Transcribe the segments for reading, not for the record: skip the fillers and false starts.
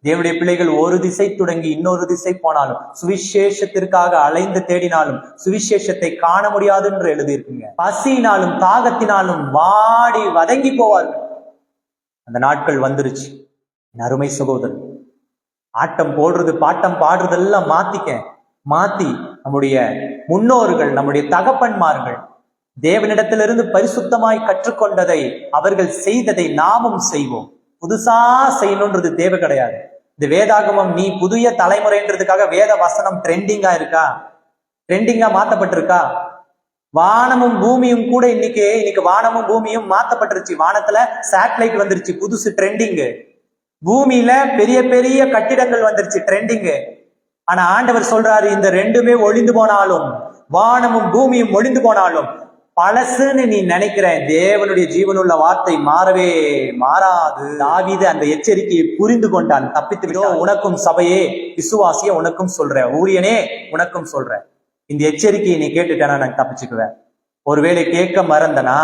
தேவனுடைய பிள்ளைகள் ஒரு திசை தொடங்கி இன்னொரு திசை போனாலும், சுவிசேஷத்திற்காக அலைந்து தேடினாலும் சுவிசேஷத்தை காண முடியாது என்று எழுதியிருக்குங்க. பசியினாலும் தாகத்தினாலும் வாடி வதங்கி போவார்கள். அந்த நாட்கள் வந்துருச்சு. அருமை சகோதரன், ஆட்டம் போடுறது பாட்டம் பாடுறதெல்லாம் மாத்தி நம்முடைய முன்னோர்கள், நம்முடைய தகப்பன்மார்கள் தேவனிடத்திலிருந்து பரிசுத்தமாய் கற்றுக்கொண்டதை, அவர்கள் செய்ததை நாமும் செய்வோம். புதுசா செய்யணும்ன்றது தேவை கிடையாது. இந்த வேதாகமம் நீ புதிய தலைமுறைன்றதுக்காக வேத வசனம் ட்ரெண்டிங்கா இருக்கா? ட்ரெண்டிங்கா மாத்தப்பட்டிருக்கா? வானமும் பூமியும் கூட இன்னைக்கு வானமும் பூமியும் மாத்தப்பட்டுருச்சு. வானத்துல சேட்டலைட் வந்துருச்சு, புதுசு ட்ரெண்டிங்கு. பூமியில பெரிய பெரிய கட்டிடங்கள் வந்துருச்சு, ட்ரெண்டிங்கு. ஆனா ஆண்டவர் சொல்றாரு, இந்த ரெண்டுமே ஒளிந்து போனாலும், வானமும் பூமியும் ஒளிந்து போனாலும், பழசுன்னு நீ நினைக்கிற தேவனுடைய ஜீவனுள்ள வார்த்தை மாறவே மாறாது. தாவீது அந்த எச்சரிக்கையை புரிந்து கொண்டான், தப்பித்து விட்டோம். உனக்கும் சபையே, விசுவாசிய உனக்கும் சொல்ற, ஊழியனே உனக்கும் சொல்ற, இந்த எச்சரிக்கையை நீ கேட்டுட்டேன்னா நான் தப்பிச்சுக்குவேன். ஒருவேளை கேட்க மறந்தனா,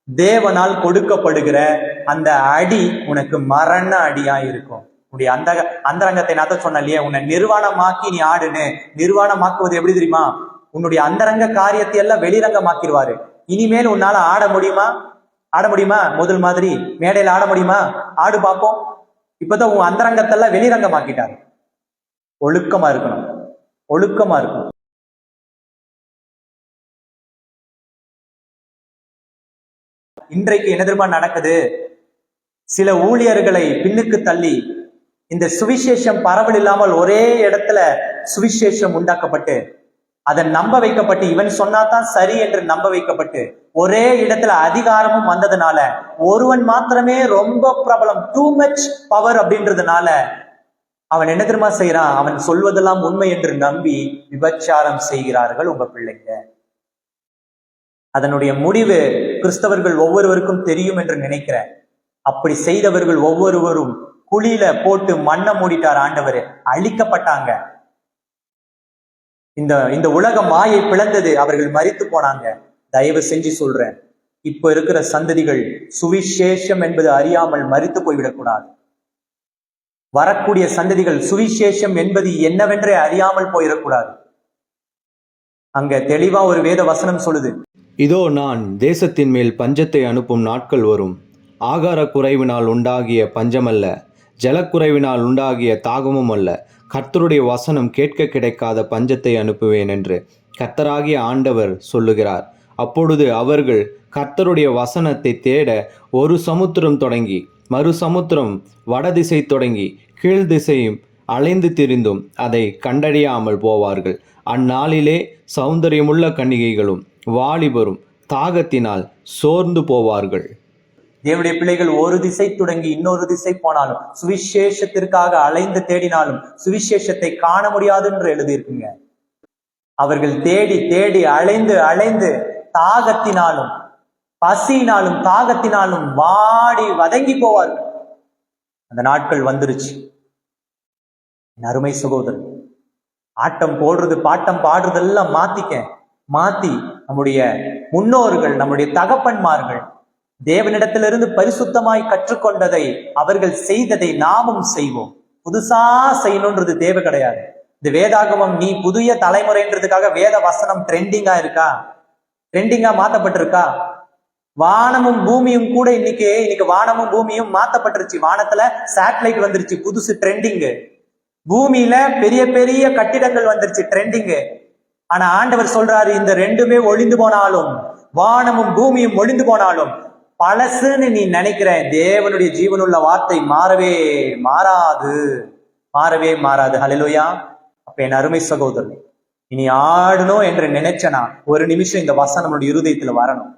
தேவனால் கொடுக்கப்படுகிற அந்த அடி உனக்கு மரண அடியா இருக்கும். உன்னுடைய அந்தரங்கத்தை நான் தான் சொன்னேன் இல்லையா, உன்னை நிர்வாணமாக்கி நீ ஆடுன்னு. நிர்வாணமாக்குவது எப்படி தெரியுமா? உன்னுடைய அந்தரங்க காரியத்தை எல்லாம் வெளிரங்கமாக்கிடுவாரு. இனிமேல் உன்னால ஆட முடியுமா? முதல் மாதிரி மேடையில ஆட முடியுமா? ஆடு பார்ப்போம். இப்பதான் உன் அந்தரங்கத்தெல்லாம் வெளிரங்கமாக்கிட்டாரு. ஒழுக்கமா இருக்கணும். இன்றைக்கு என்ன தெரியுமா நடக்குது? சில ஊழியர்களை பின்னுக்கு தள்ளி இந்த சுவிசேஷம் பரவல் இல்லாமல் ஒரே இடத்துல சுவிசேஷம் உண்டாக்கப்பட்டு, அதை நம்ப வைக்கப்பட்டு, இவன் சொன்னாதான் சரி என்று நம்ப வைக்கப்பட்டு, ஒரே இடத்துல அதிகாரமும் வந்ததுனால, ஒருவன் மாத்திரமே ரொம்ப பிரபலம், டூ மச் பவர் அப்படின்றதுனால அவன் என்ன தெரியுமா செய்யறான்? அவன் சொல்வதெல்லாம் உண்மை என்று நம்பி விபச்சாரம் செய்கிறார்கள் உங்க பிள்ளைங்க. அதனுடைய முடிவு கிறிஸ்தவர்கள் ஒவ்வொருவருக்கும் தெரியும் என்று நினைக்கிறேன். அப்படி செய்தவர்கள் ஒவ்வொருவரும் குழியில போட்டு மண்ணை மூடிட்டார் ஆண்டவர், அழிக்கப்பட்டாங்க. இந்த உலக மாயை பிளந்தது, அவர்கள் மரித்து போனாங்க. தயவு செஞ்சு சொல்றேன், இப்ப இருக்கிற சந்ததிகள் சுவிசேஷம் என்பது அறியாமல் மரித்து போய்விடக்கூடாது. வரக்கூடிய சந்ததிகள் சுவிசேஷம் என்பது என்னவென்றே அறியாமல் போயிடக்கூடாது. அங்க தெளிவா ஒரு வேத வசனம் சொல்லுது, இதோ நான் தேசத்தின் மேல் பஞ்சத்தை அனுப்பும் நாட்கள் வரும். ஆகார குறைவினால் உண்டாகிய பஞ்சமல்ல, ஜலக்குறைவினால் உண்டாகிய தாகமும் அல்ல, கர்த்தருடைய வசனம் கேட்க கிடைக்காத பஞ்சத்தை அனுப்புவேன் என்று கர்த்தராகிய ஆண்டவர் சொல்லுகிறார். அப்பொழுது அவர்கள் கர்த்தருடைய வசனத்தை தேட ஒரு சமுத்திரம் தொடங்கி மறு சமுத்திரம், வடதிசை தொடங்கி கீழ் திசையும் அலைந்து திரிந்தும் அதை கண்டறியாமல் போவார்கள். அந்நாளிலே சௌந்தரியமுள்ள கன்னிகைகளும் வாலிபரும் தாகத்தினால் சோர்ந்து போவார்கள். தேவனுடைய பிள்ளைகள் ஒரு திசை தொடங்கி இன்னொரு திசை போனாலும், சுவிசேஷத்திற்காக அலைந்து தேடினாலும் சுவிசேஷத்தை காண முடியாது என்று எழுதியிருக்குங்க. அவர்கள் தேடி தேடி அலைந்து தாகத்தினாலும் பசியினாலும் தாகத்தினாலும் வாடி வதங்கி போவார்கள். அந்த நாட்கள் வந்துருச்சு. அருமை சகோதரன், ஆட்டம் போடுறது பாட்டம் பாடுறதெல்லாம் மாத்தி நம்முடைய முன்னோர்கள், நம்முடைய தகப்பன்மார்கள் தேவனிடத்திலிருந்து பரிசுத்தமாய் கற்றுக்கொண்டதை, அவர்கள் செய்ததை நாமும் செய்வோம். புதுசா செய்யணும்ன்றது தேவை கிடையாது. இந்த வேதாகமம் நீ புதிய தலைமுறைன்றதுக்காக வேத வசனம் ட்ரெண்டிங்கா இருக்கா? ட்ரெண்டிங்கா மாத்தப்பட்டிருக்கா? வானமும் பூமியும் கூட இன்னைக்கு வானமும் பூமியும் மாத்தப்பட்டுருச்சு. வானத்துல சேட்டலைட் வந்துருச்சு, புதுசு ட்ரெண்டிங்கு. பூமியில பெரிய பெரிய கட்டிடங்கள் வந்துருச்சு, ட்ரெண்டிங்கு. ஆனா ஆண்டவர் சொல்றாரு, இந்த ரெண்டுமே ஒளிந்து போனாலும், வானமும் பூமியும் ஒளிந்து போனாலும், பழசுன்னு நீ நினைக்கிற தேவனுடைய ஜீவனுள்ள வார்த்தை மாறவே மாறாது. ஹல்லேலூயா. அப்ப என் அருமை சகோதரன், இனி ஆடணும் என்று நினைச்சனா ஒரு நிமிஷம் இந்த வசனம் நம்மளுடைய இருதயத்துல வரணும்.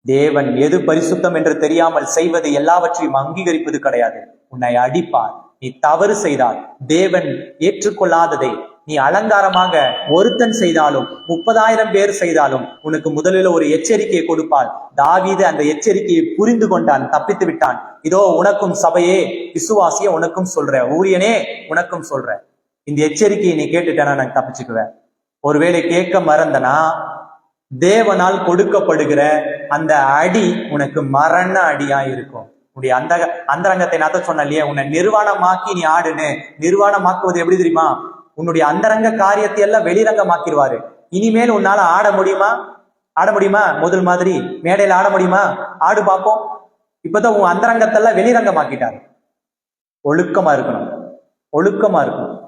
தேவன் எது பரிசுத்தம் என்று தெரியாமல் செய்வது எல்லாவற்றையும் அங்கீகரிப்பது கிடையாது. உன்னை அடிப்பார். நீ தவறு செய்தால், தேவன் ஏற்றுக்கொள்ளாததை நீ அலங்காரமாக ஒருத்தன் செய்தாலும் 30,000 பேர் செய்தாலும் உனக்கு முதலில் ஒரு எச்சரிக்கையை கொடுப்பாள். தாவீது அந்த எச்சரிக்கையை புரிந்து கொண்டான், தப்பித்து விட்டான். இதோ உனக்கும் சபையே, விசுவாசிய உனக்கும் சொல்ற, ஊழியனே உனக்கும் சொல்ற, இந்த எச்சரிக்கையை நீ கேட்டுட்டேன்னா நான் தப்பிச்சுக்குவேன். ஒருவேளை கேட்க மறந்தனா, தேவனால் கொடுக்கப்படுகிற அந்த அடி உனக்கு மரண அடியா இருக்கும். உன்னுடைய அந்தரங்கத்தை நான் தான் சொன்னேன் இல்லையா, உன்னை நிர்வாணமாக்கி நீ ஆடுன்னு. நிர்வாணமாக்குவது எப்படி தெரியுமா? உன்னுடைய அந்தரங்க காரியத்தை எல்லாம் வெளிரங்கமாக்கிடுவாரு. இனிமேல் உன்னால ஆட முடியுமா? ஆட முடியுமா? முதல் மாதிரி மேடையில ஆட முடியுமா? ஆடு பார்ப்போம். இப்பதான் உன் அந்தரங்கத்தெல்லாம் வெளிரங்கமாக்கிட்டாரு. ஒழுக்கமா இருக்கணும், ஒழுக்கமா இருக்கணும்.